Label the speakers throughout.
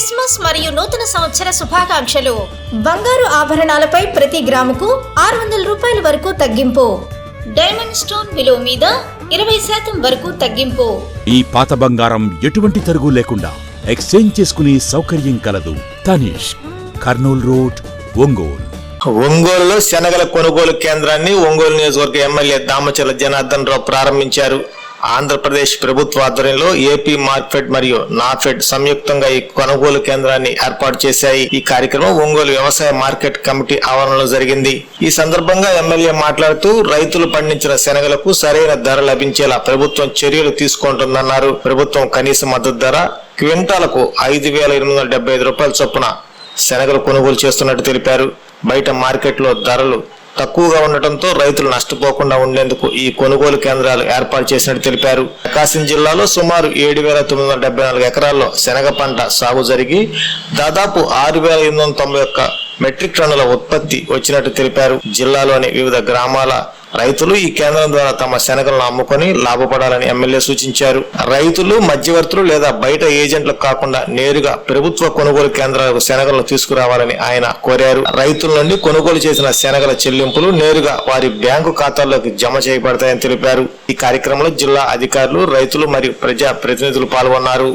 Speaker 1: Christmas మరియు నూతన సంవత్సర శుభాకాంక్షలు. బంగారు ఆభరణాలపై ప్రతి గ్రాముకు 600 రూపాయల వరకు తగ్గింపు. డైమండ్ స్టోన్ విలువ మీద 20% వరకు తగ్గింపు.
Speaker 2: ఈ పాత బంగారం ఎటువంటి తరుగు లేకుండా ఎక్స్చేంజ్ చేసుకునే సౌకర్యం కలదు. తనిష్, కర్నూల్ రోడ్, ఒంగోలు.
Speaker 3: ఒంగోలులో శనగల కొనుగోలు కేంద్రాన్ని ఒంగోలు నియోజకవర్గ ఎమ్మెల్యే దామచర్ల జనార్దన్ రావు ప్రారంభించారు. ఆంధ్రప్రదేశ్ ప్రభుత్వ ఆధ్వర్యంలో ఏపీ మార్కెట్ మరియు నాఫెడ్ సంయుక్తంగా ఈ కొనుగోలు కేంద్రాన్ని ఏర్పాటు చేశాయి. ఈ కార్యక్రమం ఒంగోలు వ్యవసాయ మార్కెట్ కమిటీ ఆవరణలో జరిగింది. ఈ సందర్భంగా ఎమ్మెల్యే మాట్లాడుతూ రైతులు పండించిన శనగలకు సరైన ధర లభించేలా ప్రభుత్వం చర్యలు తీసుకుంటుందన్నారు. ప్రభుత్వం కనీస మద్దతు ధర క్వింటాలకు 5,875 రూపాయల చొప్పున శనగలు కొనుగోలు చేస్తున్నట్టు తెలిపారు. బయట మార్కెట్లో ధరలు తక్కువగా ఉండటంతో రైతులు నష్టపోకుండా ఉండేందుకు ఈ కొనుగోలు కేంద్రాలు ఏర్పాటు చేసినట్టు తెలిపారు. ప్రకాశం జిల్లాలో సుమారు 7,974 ఎకరాల్లో శనగ పంట సాగు జరిగి దాదాపు 6,891 మెట్రిక్ టన్నుల ఉత్పత్తి వచ్చినట్టు తెలిపారు. జిల్లాలోని వివిధ గ్రామాల రైతులు ఈ కేంద్రం ద్వారా తమ శనగలను అమ్ముకొని లాభపడాలని ఎమ్మెల్యే సూచించారు. రైతులు మధ్యవర్తులు లేదా బయట ఏజెంట్లకు కాకుండా నేరుగా ప్రభుత్వ కొనుగోలు కేంద్రాలకు శనగలను తీసుకురావాలని ఆయన కోరారు. రైతుల నుండి కొనుగోలు చేసిన శనగల చెల్లింపులు నేరుగా వారి బ్యాంకు ఖాతాల్లోకి జమ చేయబడతాయని తెలిపారు. ఈ కార్యక్రమంలో జిల్లా అధికారులు, రైతులు మరియు ప్రజా ప్రతినిధులు పాల్గొన్నారు.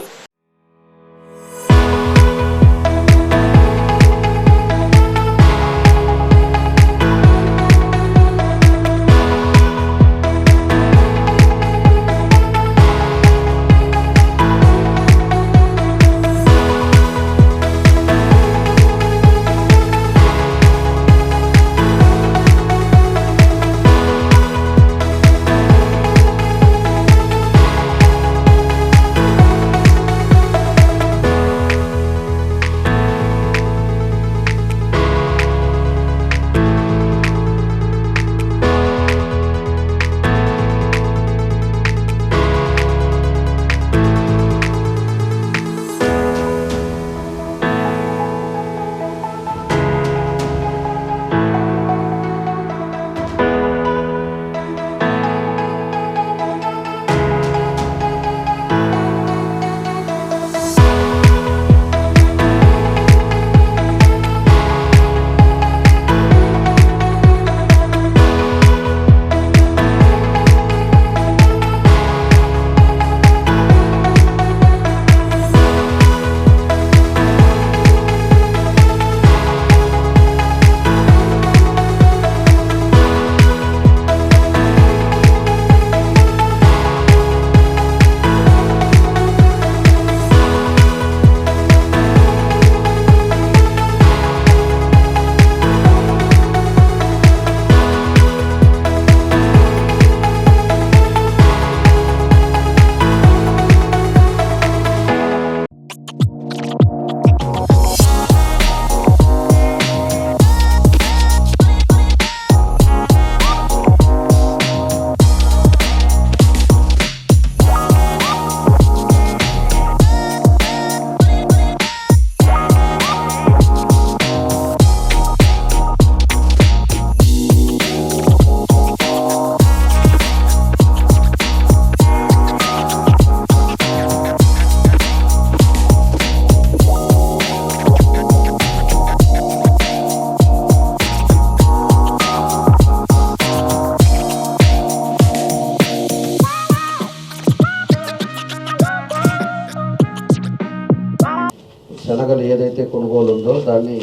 Speaker 4: శనగలు ఏదైతే కొనుగోలు ఉందో దాన్ని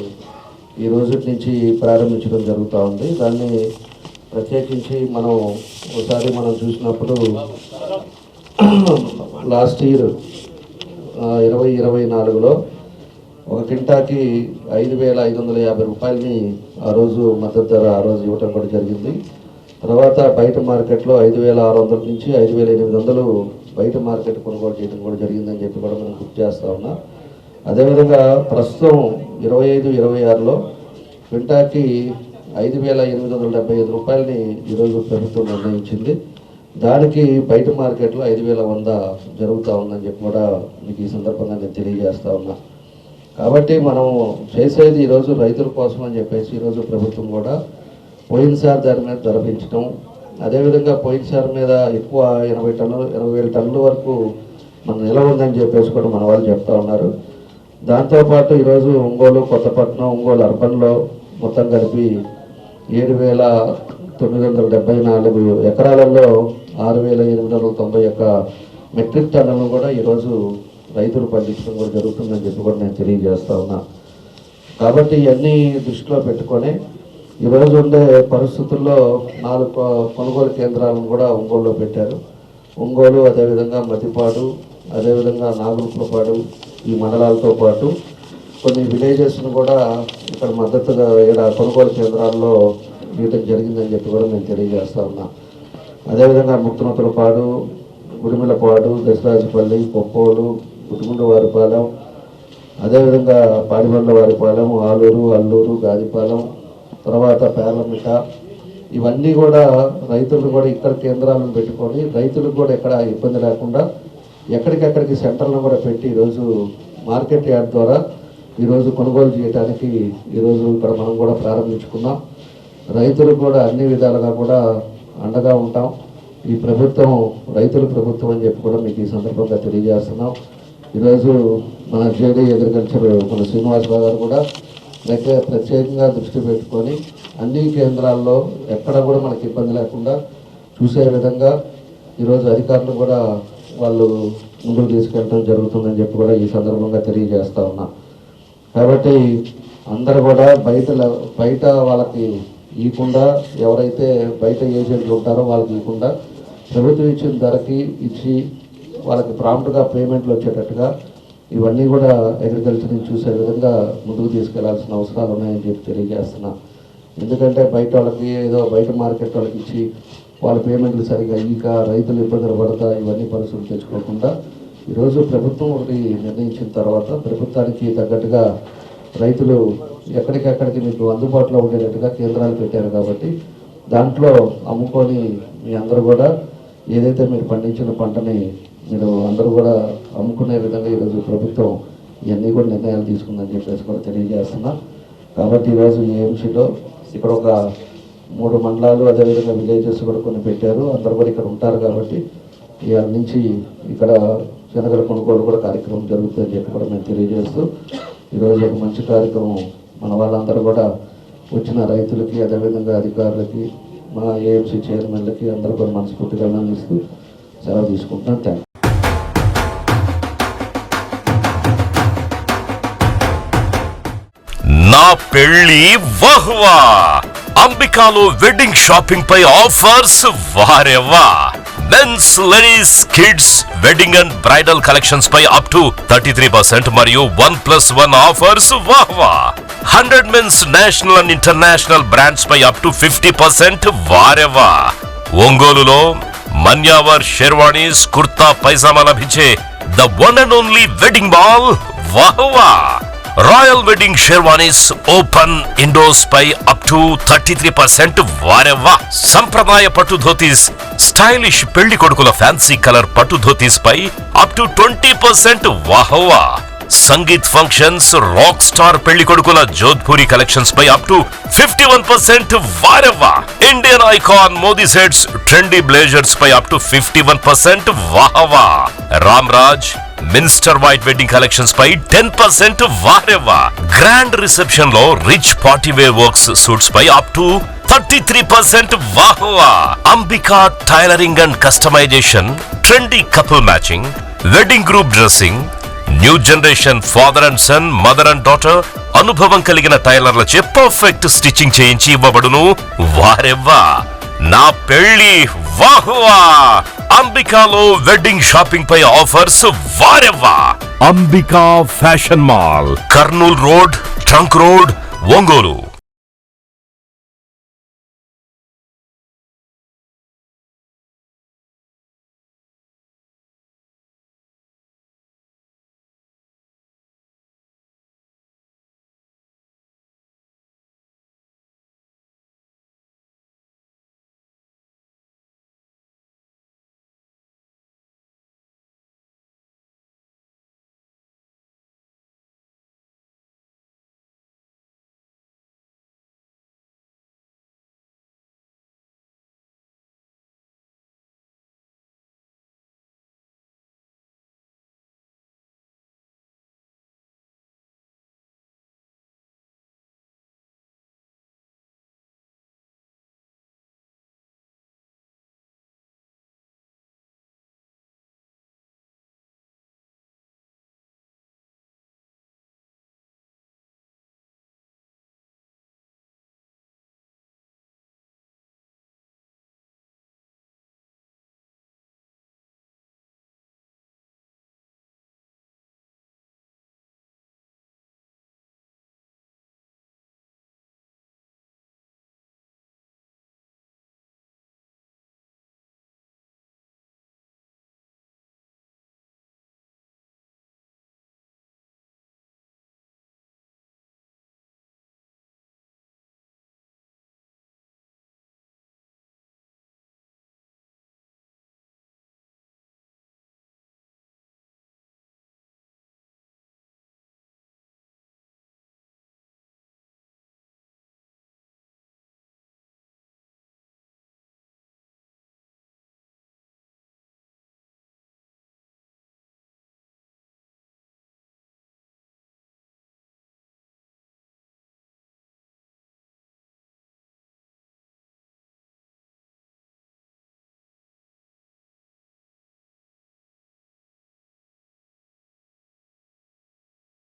Speaker 4: ఈ రోజు నుంచి ప్రారంభించడం జరుగుతూ ఉంది. దాన్ని ప్రత్యేకించి ఒకసారి మనం చూసినప్పుడు లాస్ట్ ఇయర్ 2024లో ఒక క్వింటాకి 5,550 రూపాయలని ఆ రోజు మద్దతు ధర ఇవ్వటం కూడా జరిగింది. తర్వాత బయట మార్కెట్లో 5,600 నుంచి 5,800 బయట మార్కెట్ కొనుగోలు చేయడం కూడా జరిగిందని చెప్పి కూడా మనం గుర్తు చేస్తూ ఉన్నాం. అదేవిధంగా ప్రస్తుతం 25-26లో క్వింటాకి 5,875 రూపాయలని ఈరోజు ప్రభుత్వం నిర్ణయించింది. దానికి బయట మార్కెట్లో 5,100 జరుగుతూ ఉందని చెప్పి కూడా మీకు ఈ సందర్భంగా నేను తెలియజేస్తూ ఉన్నా. కాబట్టి మనం చేసేది ఈరోజు రైతుల కోసం అని చెప్పేసి ఈరోజు ప్రభుత్వం కూడా పోయినసారి దాని మీద ధర పెంచడం, అదేవిధంగా పోయినసారి మీద ఎక్కువ 80,000 టన్నుల వరకు మన నిల్వ ఉందని చెప్పేసి కూడా మన వాళ్ళు చెప్తా ఉన్నారు. దాంతోపాటు ఈరోజు ఒంగోలు, కొత్తపట్నం, ఒంగోలు అర్బన్లో మొత్తం కలిపి 7,974 ఎకరాలలో 6,891 మెట్రిక్ టన్నులను కూడా ఈరోజు రైతులు పండించడం కూడా జరుగుతుందని చెప్పి కూడా నేను తెలియజేస్తా ఉన్నా. కాబట్టి ఇవన్నీ దృష్టిలో పెట్టుకొని ఈరోజు ఉండే పరిస్థితుల్లో 4 కొనుగోలు కేంద్రాలను కూడా ఒంగోలులో పెట్టారు. ఒంగోలు, అదేవిధంగా మతిపాడు, అదేవిధంగా నాగులపాడు, ఈ మండలాలతో పాటు కొన్ని విలేజెస్ను కూడా ఇక్కడ మద్దతుగా కొనుగోలు కేంద్రాల్లో ఇవ్వడం జరిగిందని చెప్పి కూడా నేను తెలియజేస్తా ఉన్నా. అదేవిధంగా ముక్తనతులపాడు, గుడిమిలపాడు, దశరాజపల్లి, పొప్పోలు, గుట్టుగుండవారిపాలెం, అదేవిధంగా పాడిబండ్లవారిపాలెం, ఆలూరు, అల్లూరు, గాదిపాలెం, తర్వాత పేర్లమిట, ఇవన్నీ కూడా రైతులు కూడా ఇక్కడ కేంద్రాలను పెట్టుకొని రైతులకు కూడా ఎక్కడ ఇబ్బంది లేకుండా ఎక్కడికెక్కడికి సెంటర్లను కూడా పెట్టి ఈరోజు మార్కెట్ యార్డ్ ద్వారా ఈరోజు కొనుగోలు చేయడానికి ఈరోజు ఇక్కడ మనం కూడా ప్రారంభించుకున్నాం. రైతులకు కూడా అన్ని విధాలుగా కూడా అండగా ఉంటాం. ఈ ప్రభుత్వం రైతుల ప్రభుత్వం అని చెప్పి కూడా మీకు ఈ సందర్భంగా తెలియజేస్తున్నాం. ఈరోజు మన జేడీ అగ్రికల్చర్ మన శ్రీనివాసరావు గారు కూడా ప్రత్యేకంగా దృష్టి పెట్టుకొని అన్ని కేంద్రాల్లో ఎక్కడ కూడా మనకి ఇబ్బంది లేకుండా చూసే విధంగా ఈరోజు అధికారులు కూడా వాళ్ళు ముందుకు తీసుకెళ్ళడం జరుగుతుందని చెప్పి కూడా ఈ సందర్భంగా తెలియజేస్తా ఉన్నా. కాబట్టి అందరూ కూడా బయట వాళ్ళకి ఇవ్వకుండా, ఎవరైతే బయట ఏజెంట్లు ఉంటారో వాళ్ళకి ఇవ్వకుండా ప్రభుత్వం ఇచ్చిన ధరకి ఇచ్చి వాళ్ళకి ప్రాంప్ట్గా పేమెంట్లు వచ్చేటట్టుగా ఇవన్నీ కూడా అగ్రికల్చర్ నుంచి చూసే విధంగా ముందుకు తీసుకెళ్లాల్సిన అవసరాలు ఉన్నాయని చెప్పి తెలియజేస్తున్నా. ఎందుకంటే బయట వాళ్ళకి ఏదో బయట మార్కెట్ వాళ్ళకి ఇచ్చి వాళ్ళ పేమెంట్లు సరిగా అయ్యాక రైతులు ఇబ్బందులు పడతా ఇవన్నీ పరిస్థితులు తెచ్చుకోకుండా ఈరోజు ప్రభుత్వం ఒకటి నిర్ణయించిన తర్వాత ప్రభుత్వానికి తగ్గట్టుగా రైతులు ఎక్కడికెక్కడికి మీకు అందుబాటులో ఉండేటట్టుగా కేంద్రాలు పెట్టారు. కాబట్టి దాంట్లో అమ్ముకొని మీ అందరూ కూడా ఏదైతే మీరు పండించిన పంటని మీరు అందరూ కూడా అమ్ముకునే విధంగా ఈరోజు ప్రభుత్వం ఇవన్నీ కూడా నిర్ణయాలు తీసుకుందని చెప్పేసి కూడా తెలియజేస్తున్నా. కాబట్టి ఈరోజు ఏఎంసీలో ఇక్కడ ఒక 3 మండలాలు, అదేవిధంగా విలేజెస్ కూడా కొన్ని పెట్టారు. అందరూ కూడా ఇక్కడ ఉంటారు. కాబట్టి ఇవాళ నుంచి ఇక్కడ శనగల కొనుగోలు కూడా కార్యక్రమం జరుగుతుందని చెప్పి కూడా మేము తెలియజేస్తూ ఈరోజు ఒక మంచి కార్యక్రమం మన వాళ్ళందరూ కూడా వచ్చిన రైతులకి, అదేవిధంగా అధికారులకి, మా ఏఎంసీ చైర్మన్లకి అందరూ కూడా మనస్ఫూర్తిగా అభినందిస్తూ సెలవు తీసుకుంటున్నాను. Thank you.
Speaker 5: నా పెళ్లి వహ్వా అంబికాలో వెడ్డింగ్ షాపింగ్ పై ఆఫర్స్ వారెవ్వా. Men's, ladies, kids wedding and bridal collections పై అప్ టు 33% మరియు 1+1 ఆఫర్స్ వాహ్వా. 100 men's national and international brands పై అప్ టు 50% వారెవ్వా. ఒంగోలులో మన్యావర్ షెర్వాణీస్, కుర్తా, పైజామా లభించే the one and only wedding mall వాహ్వా. Royal wedding sherwanis open indoors పై అప్ టు 33% వారెవ్వా. సంప్రదాయ పట్టు ధోతీస్, స్టైలిష్ పెళ్లి కొడుకుల ఫ్యాన్సీ కలర్ పట్టు ధోతీస్ పై అప్ టు 20% వాహ్వా. సంగీత్ ఫంక్షన్స్, రాక్ స్టార్ పెళ్లి కొడుకుల జోధ్పూరి కలెక్షన్స్ పై అప్ టు 51% వారెవ్వా. Indian icon Modi sets, trendy blazers పై అప్ టు 51% వాహ్వా. Ram Raj minister white wedding collections పై 10% వారెవ్వా. గ్రాండ్ రిసెప్షన్ లో rich party wear works suits పై అప్ టు 33% వాహ్వా. Ambika tailoring and customisation, trendy couple matching, wedding group dressing, new generation father and sun, mother and daughter అనుభవం కలిగిన టైలర్లచే perfect stitching చేయించి ఇవ్వబడును వారెవ్వా. నా పెళ్లి వాహ్వా. అంబికాలో వెడ్డింగ్ షాపింగ్ పై ఆఫర్స్ వారెవ్వా.
Speaker 2: Ambika fashion mall,
Speaker 5: Kurnool road, trunk road, Ongole.